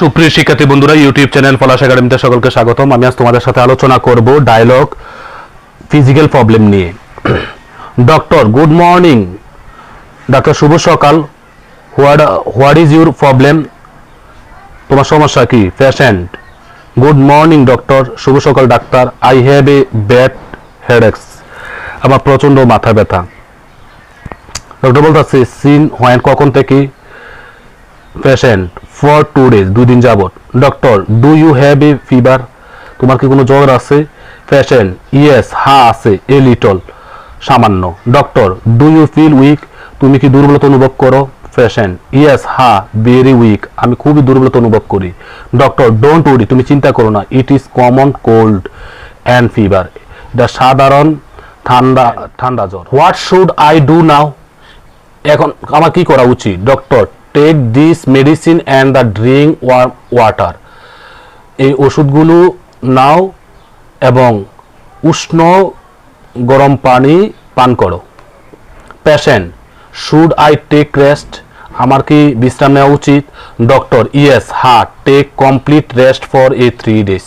সুপ্রিয় শিক্ষার্থী বন্ধুরা, ইউটিউব চ্যানেল পলাশ একাডেমিতে সকলকে স্বাগতম। আমি আজ তোমাদের সাথে আলোচনা করব ডায়লগ ফিজিক্যাল প্রবলেম নিয়ে। Doctor, good morning. ডাক্তার, শুভ সকাল। What is your problem? তোমার সমস্যা কি? Patient, good morning doctor. শুভ সকাল ডাক্তার। I have a bad headaches. আমার প্রচন্ড মাথা ব্যথা। ডক্টর বলতেছে, সিন হোয়েন, কখন থেকে? পেশেন্ট, ফর 2 days, 2 দিন যাবত। Doctor, do you have a fever? তোমার কি কোনো জ্বর আছে? পেশেন্ট, ইয়েস, হ্যাঁ আছে, এ লিটল, সামান্য। Doctor, do you feel weak? তুমি কি দুর্বলতা অনুভব করো? পেশেন্ট, ইয়েস, হ্যাঁ, ভেরি উইক, আমি খুবই দুর্বলতা অনুভব করি। ডক্টর, ডোন্ট ওয়ারি, তুমি চিন্তা করো না, it is common cold and fever, এটা সাধারণ ঠান্ডা জ্বর। What should I do now? এখন আমার কি করা উচিত? Doctor, take this medicine and the drink warm water. এই ওষুধগুলো নাও এবং উষ্ণ গরম পানি পান করো। Patient, should I take rest? আমার কি বিশ্রাম নেওয়া উচিত? ডক্টর, ইয়েস, হ্যাঁ, take complete rest for 3 days,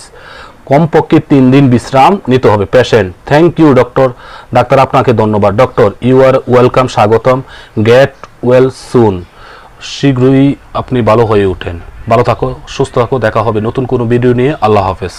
কমপক্ষে 3 দিন বিশ্রাম নিতে হবে। Patient, thank you doctor. Doctor, আপনাকে ধন্যবাদ। ডক্টর, ইউ আর ওয়েলকাম, স্বাগতম। গেট ওয়েল সুন, শীঘ্রই আপনি ভালো হয়ে ওঠেন। ভালো থাকো, সুস্থ থাকো, দেখা হবে নতুন কোনো ভিডিও নিয়ে। আল্লাহ হাফেজ।